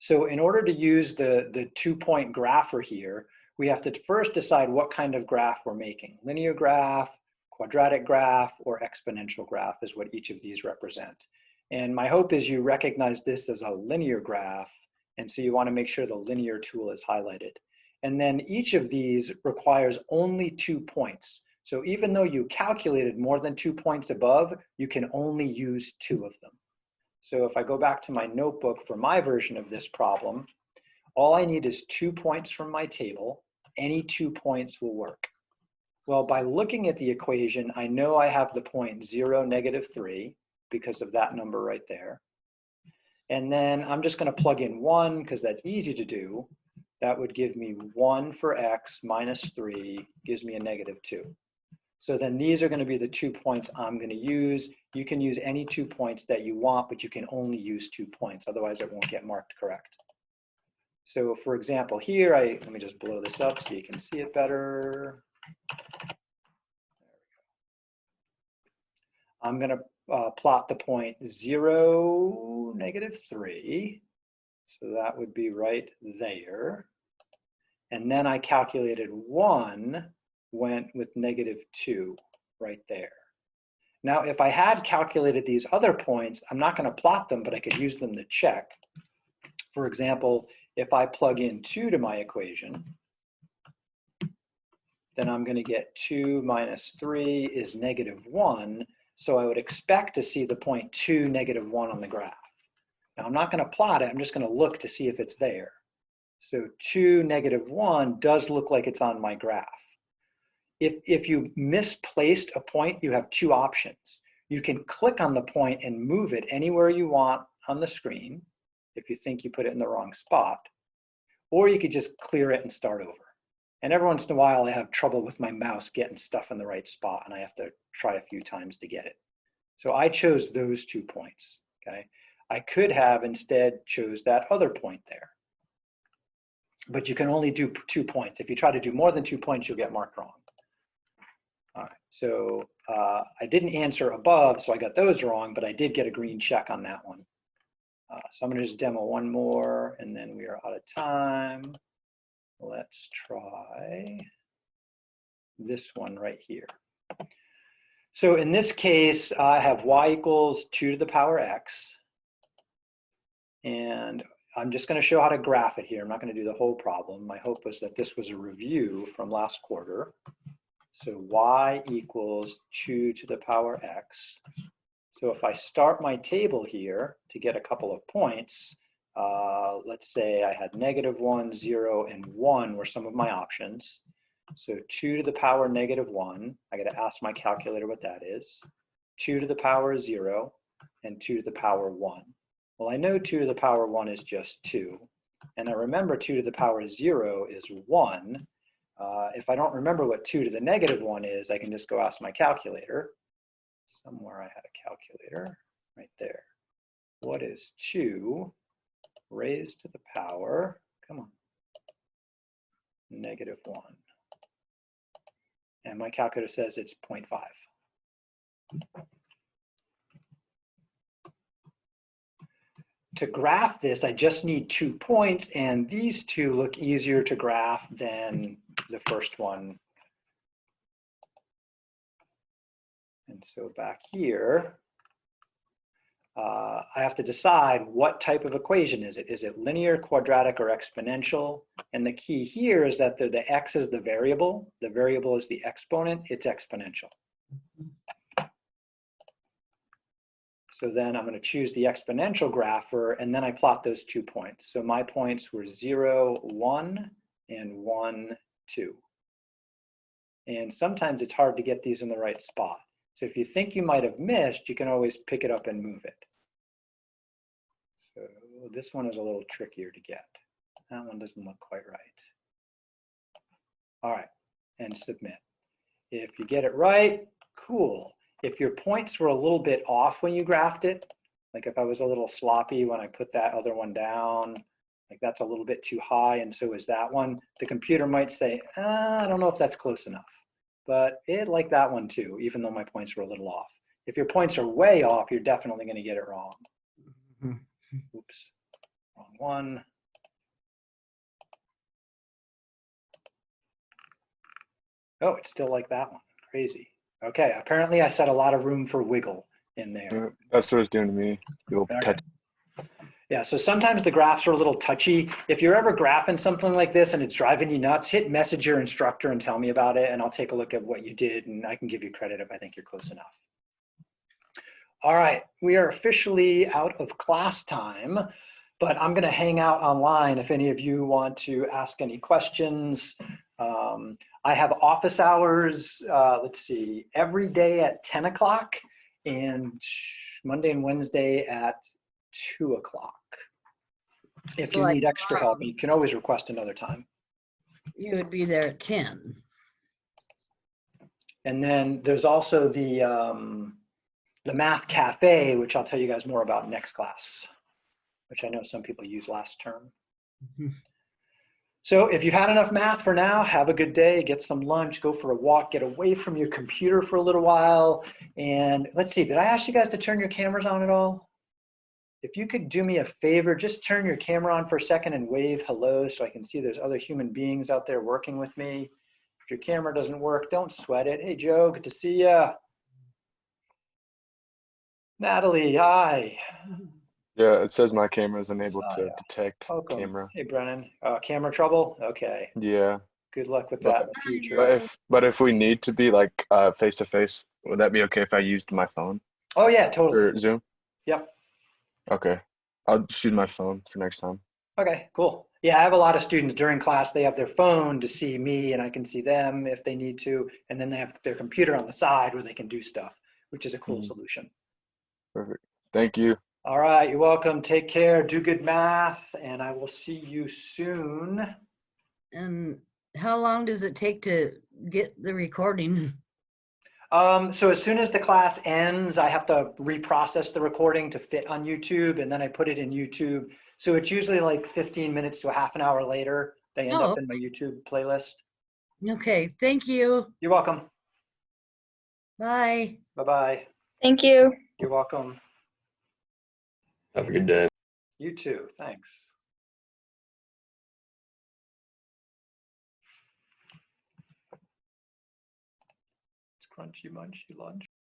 So in order to use the 2-point grapher here, we have to first decide what kind of graph we're making. Linear graph, quadratic graph, or exponential graph is what each of these represent. And my hope is you recognize this as a linear graph, and so you want to make sure the linear tool is highlighted. And then each of these requires only 2 points. So even though you calculated more than 2 points above, you can only use 2 of them. So if I go back to my notebook for my version of this problem, all I need is 2 points from my table. Any 2 points will work. Well, by looking at the equation, I know I have the point 0, -3 because of that number right there. And then I'm just going to plug in 1 because that's easy to do. That would give me 1 for x minus 3 gives me a -2. So then these are going to be the 2 points I'm going to use. You can use any 2 points that you want, but you can only use 2 points. Otherwise, it won't get marked correct. So for example, here, let me just blow this up so you can see it better. I'm going to plot the point 0, -3. So that would be right there. And then I calculated 1 went with -2 right there. Now, if I had calculated these other points, I'm not going to plot them, but I could use them to check. For example, if I plug in 2 to my equation, then I'm going to get 2 minus 3 is -1. So I would expect to see the point 2, -1 on the graph. Now I'm not going to plot it, I'm just going to look to see if it's there. So 2, -1 does look like it's on my graph. If you misplaced a point, you have 2 options. You can click on the point and move it anywhere you want on the screen, if you think you put it in the wrong spot, or you could just clear it and start over. And every once in a while, I have trouble with my mouse getting stuff in the right spot, and I have to try a few times to get it. So I chose those 2 points, okay? I could have instead chose that other point there. But you can only do 2 points. If you try to do more than 2 points, you'll get marked wrong. All right, so I didn't answer above, so I got those wrong, but I did get a green check on that one. So I'm gonna just demo one more, and then we are out of time. Let's try this one right here. So in this case, I have y equals 2 to the power x. And I'm just going to show how to graph it here. I'm not going to do the whole problem. My hope was that this was a review from last quarter. So y equals 2 to the power x. So if I start my table here to get a couple of points, let's say I had -1, 0, and 1 were some of my options. So 2 to the power -1, I got to ask my calculator what that is. 2 to the power 0, and 2 to the power 1. Well, I know 2 to the power 1 is just 2. And I remember 2 to the power 0 is 1. If I don't remember what 2 to the -1 is, I can just go ask my calculator. Somewhere I had a calculator, right there. What is 2 raised to the power, come on, -1? And my calculator says it's 0.5. To graph this, I just need 2 points, and these 2 look easier to graph than the first one. And so back here, I have to decide what type of equation is it. Is it linear, quadratic, or exponential? And the key here is that the x is the variable is the exponent, it's exponential. So then I'm going to choose the exponential grapher, and then I plot those 2 points. So my points were 0, 1, and 1, 2. And sometimes it's hard to get these in the right spot. So if you think you might have missed, you can always pick it up and move it. So this one is a little trickier to get. That one doesn't look quite right. All right, and submit. If you get it right, cool. If your points were a little bit off when you graphed it, like if I was a little sloppy when I put that other one down, like that's a little bit too high and so is that one, the computer might say, I don't know if that's close enough. But it liked that one too, even though my points were a little off. If your points are way off, you're definitely going to get it wrong. Oops, wrong one. Oh, it's still like that one. Crazy. Okay, apparently I set a lot of room for wiggle in there. That's what it's doing to me. Okay. Yeah, so sometimes the graphs are a little touchy. If you're ever graphing something like this and it's driving you nuts, hit message your instructor and tell me about it, and I'll take a look at what you did, and I can give you credit if I think you're close enough. All right, we are officially out of class time, but I'm gonna hang out online if any of you want to ask any questions. I have office hours, let's see, every day at 10 o'clock and Monday and Wednesday at 2 o'clock. If you need extra help, you can always request another time. You would be there at 10. And then there's also the Math Cafe, which I'll tell you guys more about next class, which I know some people used last term. So if you've had enough math for now, have a good day, get some lunch, go for a walk, get away from your computer for a little while. And let's see, did I ask you guys to turn your cameras on at all? If you could do me a favor, just turn your camera on for a second and wave hello so I can see there's other human beings out there working with me. If your camera doesn't work, don't sweat it. Hey, Joe, good to see ya. Natalie, hi. Yeah, it says my camera is unable to yeah. detect Welcome. camera. Hey, Brennan. Camera trouble? Okay. Yeah. Good luck with that in the future. But if we need to be like face to face, would that be okay if I used my phone Oh yeah, totally. or Zoom? Yep. Okay. I'll just use my phone for next time. Okay, cool. Yeah, I have a lot of students during class, they have their phone to see me and I can see them if they need to. And then they have their computer on the side where they can do stuff, which is a cool solution. Perfect. Thank you. All right, you're welcome. Take care, do good math, and I will see you soon. And how long does it take to get the recording? So as soon as the class ends, I have to reprocess the recording to fit on YouTube, and then I put it in YouTube. So it's usually like 15 minutes to a half an hour later, they end up in my YouTube playlist. Okay, thank you. You're welcome. Bye. Bye-bye. Thank you. You're welcome. Have a good day. You too, thanks. It's crunchy munchy lunch.